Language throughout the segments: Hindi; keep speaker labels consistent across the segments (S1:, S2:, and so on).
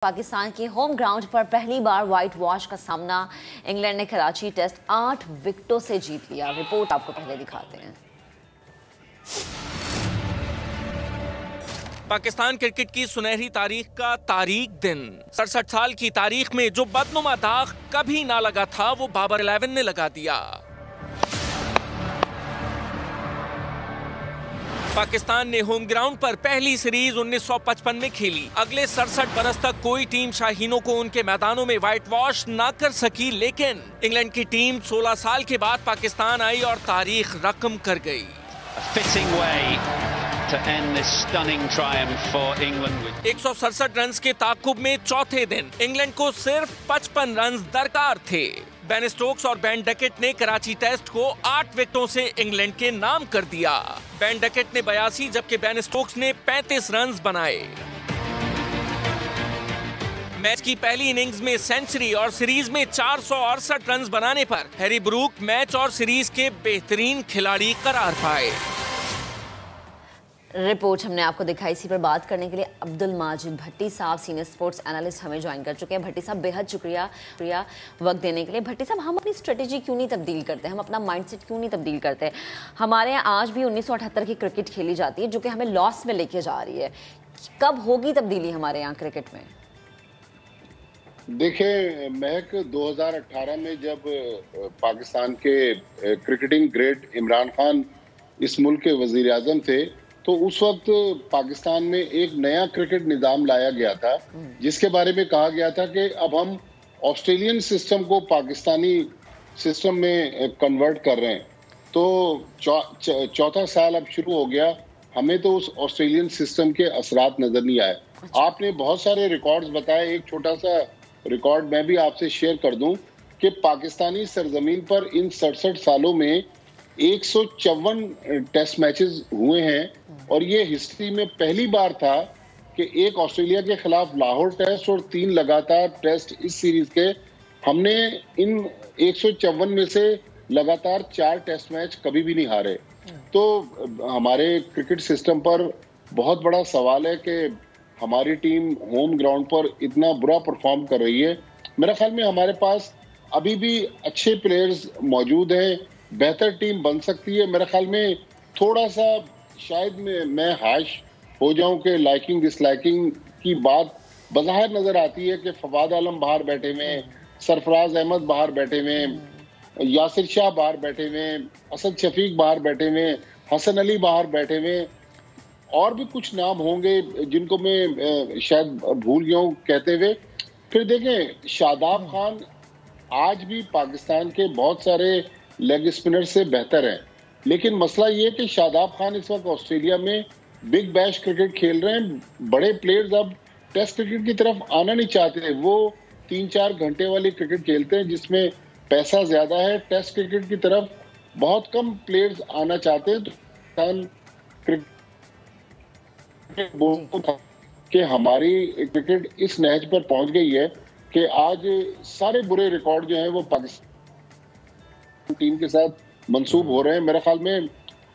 S1: पाकिस्तान के होम ग्राउंड पर पहली बार व्हाइट वॉश का सामना इंग्लैंड ने कराची टेस्ट 8 विकेटों से जीत लिया। रिपोर्ट आपको पहले दिखाते हैं।
S2: पाकिस्तान क्रिकेट की सुनहरी तारीख का तारीख दिन 67 साल की तारीख में जो बदनुमा दाग कभी ना लगा था वो बाबर 11 ने लगा दिया। पाकिस्तान ने होम ग्राउंड पर पहली सीरीज 1955 में खेली। अगले 67 बरस तक कोई टीम शाहीनों को उनके मैदानों में व्हाइट वॉश ना कर सकी, लेकिन इंग्लैंड की टीम 16 साल के बाद पाकिस्तान आई और तारीख रकम कर गई। 167 रन के ताकुब में चौथे दिन इंग्लैंड को सिर्फ 55 रन दरकार थे। बेन स्टोक्स और बेन डकेट ने कराची टेस्ट को 8 विकेटों से इंग्लैंड के नाम कर दिया। बेन डकेट ने 82 जबकि बेन स्टोक्स ने 35 रन बनाए। मैच की पहली इनिंग्स में सेंचुरी और सीरीज में 468 रन बनाने पर हैरी ब्रूक मैच और सीरीज के बेहतरीन खिलाड़ी करार पाए।
S1: रिपोर्ट हमने आपको दिखाई। इसी पर बात करने के लिए अब्दुल माजिद भट्टी साहब सीनियर स्पोर्ट्स एनालिस्ट हमें ज्वाइन कर चुके हैं। भट्टी साहब बेहद शुक्रिया वक्त देने के लिए। भट्टी साहब, हम अपनी स्ट्रेटेजी क्यों नहीं तब्दील करते, हम अपना माइंडसेट क्यों नहीं तब्दील करते? हमारे यहाँ आज भी 1978 की क्रिकेट खेली जाती है जो कि हमें लॉस में लेके जा रही है। कब होगी तब्दीली हमारे यहाँ क्रिकेट में?
S3: देखिए महक, 2018 में जब पाकिस्तान के क्रिकेटिंग ग्रेट इमरान खान इस मुल्क के वजीर आजम थे तो उस वक्त पाकिस्तान में एक नया क्रिकेट निज़ाम लाया गया था जिसके बारे में कहा गया था कि अब हम ऑस्ट्रेलियन सिस्टम को पाकिस्तानी सिस्टम में कन्वर्ट कर रहे हैं। तो चौथा साल अब शुरू हो गया, हमें तो उस ऑस्ट्रेलियन सिस्टम के असरात नजर नहीं आए। आपने बहुत सारे रिकॉर्ड्स बताए, एक छोटा सा रिकॉर्ड मैं भी आपसे शेयर कर दूं कि पाकिस्तानी सरजमीन पर इन 67 सालों में 154 टेस्ट मैचेस हुए हैं और ये हिस्ट्री में पहली बार था कि एक ऑस्ट्रेलिया के खिलाफ लाहौर टेस्ट और 3 लगातार टेस्ट इस सीरीज के हमने इन 154 में से लगातार 4 टेस्ट मैच कभी भी नहीं हारे। तो हमारे क्रिकेट सिस्टम पर बहुत बड़ा सवाल है कि हमारी टीम होम ग्राउंड पर इतना बुरा परफॉर्म कर रही है। मेरा ख्याल में हमारे पास अभी भी अच्छे प्लेयर्स मौजूद हैं, बेहतर टीम बन सकती है। मेरे ख्याल में थोड़ा सा शायद मैं हाश हो जाऊं कि लाइकिंग डिसलाइकिंग की बात बज़ाहिर नजर आती है कि फवाद आलम बाहर बैठे हुए, सरफराज अहमद बाहर बैठे हुए, यासिर शाह बाहर बैठे हुए, असद शफीक बाहर बैठे हुए, हसन अली बाहर बैठे हुए, और भी कुछ नाम होंगे जिनको मैं शायद भूल गया हूँ कहते हुए। फिर देखें, शादाब खान आज भी पाकिस्तान के बहुत सारे लेग स्पिनर से बेहतर है, लेकिन मसला ये कि शादाब खान इस वक्त ऑस्ट्रेलिया में बिग बैश क्रिकेट खेल रहे हैं। बड़े प्लेयर्स अब टेस्ट क्रिकेट की तरफ आना नहीं चाहते, वो 3-4 घंटे वाली क्रिकेट खेलते हैं जिसमें पैसा ज्यादा है। टेस्ट क्रिकेट की तरफ बहुत कम प्लेयर्स आना चाहते हैं। तो क्रिकेट कि हमारी क्रिकेट इस नहज पर पहुंच गई है कि आज सारे बुरे रिकॉर्ड जो हैं वो पाकिस्तान टीम के साथ मंसूब हो रहे हैं। मेरे ख्याल में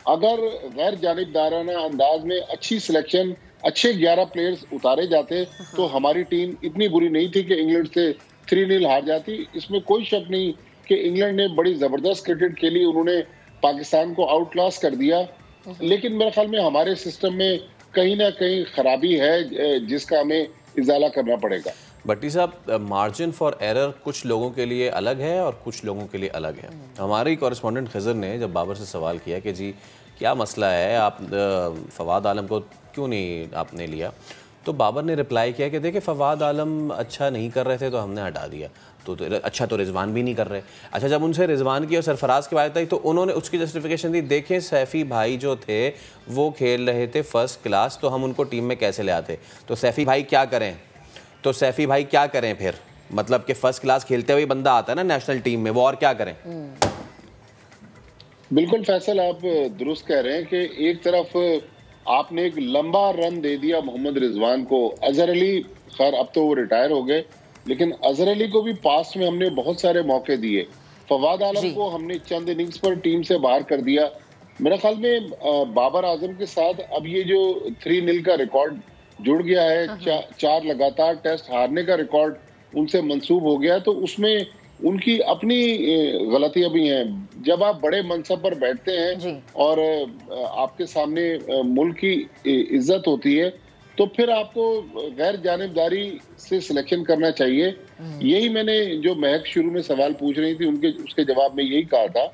S3: अगर गैर जानिबदाराना अंदाज में अच्छी सिलेक्शन, अच्छे 11 प्लेयर्स उतारे जाते तो हमारी टीम इतनी बुरी नहीं थी कि इंग्लैंड से 3-0 हार जाती। इसमें कोई शक नहीं कि इंग्लैंड ने बड़ी जबरदस्त क्रिकेट खेली, उन्होंने पाकिस्तान को आउट क्लास कर दिया, लेकिन मेरे ख्याल में हमारे सिस्टम में कहीं ना कहीं खराबी है जिसका हमें इजाला करना पड़ेगा।
S4: भट्टी साहब, मार्जिन फॉर एरर कुछ लोगों के लिए अलग है और कुछ लोगों के लिए अलग है। हमारे कॉरेस्पॉन्डेंट खिज़र ने जब बाबर से सवाल किया कि जी क्या मसला है, आप फवाद आलम को क्यों नहीं आपने लिया, तो बाबर ने रिप्लाई किया कि देखिए फवाद आलम अच्छा नहीं कर रहे थे तो हमने हटा दिया, तो अच्छा तो रिजवान भी नहीं कर रहे। अच्छा, जब उनसे रिजवान की और सरफराज की बात आई तो उन्होंने उसकी जस्टिफिकेशन दी, देखें सैफ़ी भाई जो थे वो खेल रहे थे फर्स्ट क्लास, तो हम उनको टीम में कैसे ले आते, तो सैफ़ी भाई क्या करें, तो सैफ़ी भाई क्या करें फिर, मतलब कि फर्स्ट क्लास खेलते हुए बंदा आता है ना नेशनल टीम में, वो और क्या करें?
S3: बिल्कुल फैसल, आप दुरुस्त कह रहे हैं कि एक तरफ आपने एक लंबा रन दे दिया मोहम्मद रिजवान को। अजहर अली, खैर अब तो वो रिटायर हो गए, लेकिन अजहर अली को भी पास्ट में हमने बहुत सारे मौके दिए। फवाद आलम को हमने चंद इनिंग्स पर टीम से बाहर कर दिया। मेरे ख्याल में बाबर आजम के साथ अब ये जो 3-0 का रिकॉर्ड जुड़ गया है, 4 लगातार टेस्ट हारने का रिकॉर्ड उनसे मंसूब हो गया, तो उसमें उनकी अपनी गलतियां भी हैं। जब आप बड़े मनसब पर बैठते हैं और आपके सामने मुल्क की इज्जत होती है, तो फिर आपको गैर जानिबदारी से सिलेक्शन करना चाहिए। यही मैंने, जो महक शुरू में सवाल पूछ रही थी, उसके जवाब में यही कहा था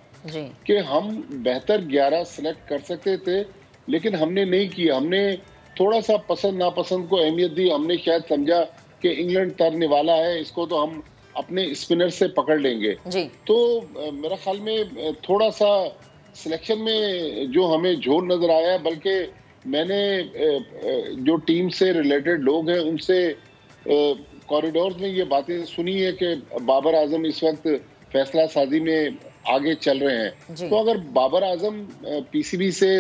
S3: कि हम बेहतर 11 सिलेक्ट कर सकते थे, लेकिन हमने नहीं किया। हमने थोड़ा सा पसंद नापसंद को अहमियत दी। हमने शायद समझा कि इंग्लैंड तरने वाला है, इसको तो हम अपने स्पिनर से पकड़ लेंगे। तो मेरा ख्याल में थोड़ा सा सिलेक्शन में जो हमें झोल नजर आया, बल्कि मैंने जो टीम से रिलेटेड लोग हैं उनसे कॉरिडोर में ये बातें सुनी है कि बाबर आजम इस वक्त फैसला साजी में आगे चल रहे हैं। तो अगर बाबर आजम पीसीबी से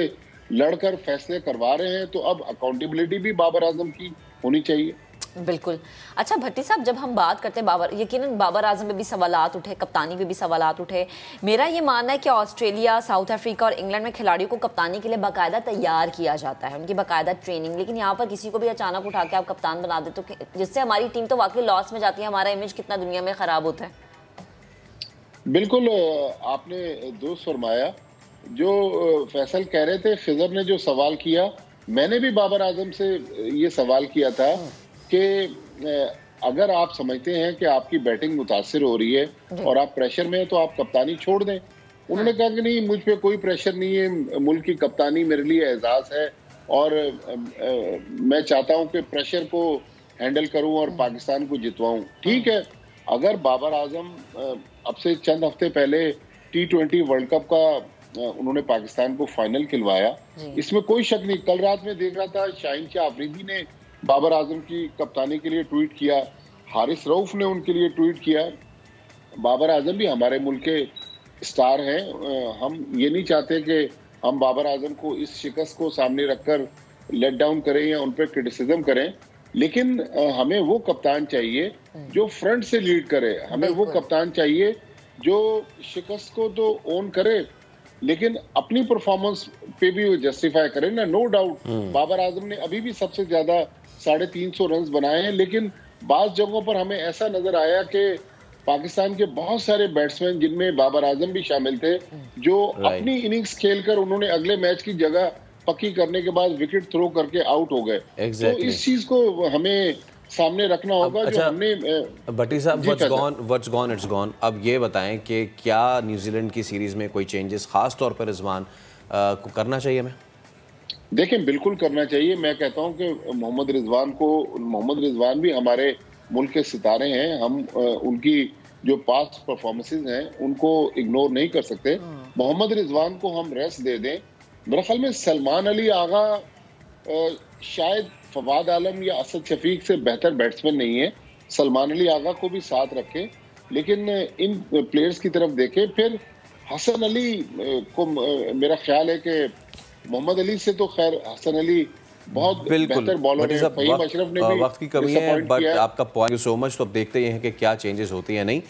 S3: लड़कर फैसले करवा रहे हैं, तो अब अकाउंटेबिलिटी भी बाबर आजम की होनी चाहिए।
S1: बिल्कुल। अच्छा भट्टी साहब, जब हम बात करते हैं यकीनन बाबर आजम पे भी सवालात उठे, कप्तानी पे भी सवालात उठे। मेरा ये मानना है कि ऑस्ट्रेलिया, साउथ अफ्रीका और इंग्लैंड में खिलाड़ियों को कप्तानी के लिए बाकायदा तैयार किया जाता है, उनकी बाकायदा ट्रेनिंग। लेकिन यहाँ पर किसी को भी अचानक उठा के आप कप्तान बना देते, तो जिससे हमारी टीम तो वाकई लॉस में जाती है, हमारा इमेज कितना दुनिया में खराब होता है।
S3: बिल्कुल, आपने दुरुस्त फरमाया। जो फैसल कह रहे थे, खिजर ने जो सवाल किया, मैंने भी बाबर आजम से ये सवाल किया था कि अगर आप समझते हैं कि आपकी बैटिंग मुतासिर हो रही है और आप प्रेशर में हैं, तो आप कप्तानी छोड़ दें। उन्होंने कहा कि नहीं, मुझ पे कोई प्रेशर नहीं है, मुल्क की कप्तानी मेरे लिए एजाज है और मैं चाहता हूं कि प्रेशर को हैंडल करूं और पाकिस्तान को जितवाऊं। ठीक है, अगर बाबर आजम अब से चंद हफ्ते पहले T20 वर्ल्ड कप का उन्होंने पाकिस्तान को फाइनल खिलवाया, इसमें कोई शक नहीं। कल रात में देख रहा था, शाहीन शाह अफरीदी ने बाबर आजम की कप्तानी के लिए ट्वीट किया, हारिस रऊफ ने उनके लिए ट्वीट किया। बाबर आजम भी हमारे मुल्क के स्टार हैं। हम ये नहीं चाहते कि हम बाबर आजम को इस शिकस्त को सामने रखकर लेट डाउन करें या उन पर क्रिटिसिज्म करें, लेकिन हमें वो कप्तान चाहिए जो फ्रंट से लीड करे। हमें वो कप्तान चाहिए जो शिकस्त को तो ओन करे, लेकिन अपनी परफॉर्मेंस पे भी वो जस्टिफाई करे ना। नो डाउट बाबर आजम ने अभी भी सबसे ज्यादा 350 रन बनाए हैं, लेकिन बाज जगहों पर हमें ऐसा नजर आया कि पाकिस्तान के बहुत सारे बैट्समैन, जिनमें बाबर आजम भी शामिल थे, जो अपनी इनिंग्स खेलकर उन्होंने अगले मैच की जगह पक्की करने के बाद विकेट थ्रो करके आउट हो गए। तो इस चीज को हमें सामने रखना होगा।
S4: अच्छा, जो हमने भट्टी साहब, व्हाट्स गॉन इट्स गॉन। अब ये बताएं कि क्या न्यूजीलैंड की सीरीज में कोई चेंजेस खास तौर पर रिजवान को करना चाहिए? हमें
S3: देखें, बिल्कुल करना चाहिए। मैं कहता हूं कि मोहम्मद रिजवान भी हमारे मुल्क के सितारे हैं। हम उनकी जो पास्ट परफॉर्मेंसेज हैं उनको इग्नोर नहीं कर सकते। मोहम्मद रिजवान को हम रेस्ट दे दें। मेरे ख्याल में सलमान अली आगा शायद फवाद आलम या असद शफीक से बेहतर बैट्समैन नहीं है। सलमान अली आगा को भी साथ रखें, लेकिन इन प्लेयर्स की तरफ देखें। फिर हसन अली को मेरा ख्याल है कि मोहम्मद अली से तो खैर हसन अली बहुत बेहतर बॉलर है। फहीम अशरफ ने भी
S4: वक्त की कमी है, बट आपका पॉइंट सो मच। तो अब देखते हैं कि क्या चेंजेस होती है नहीं।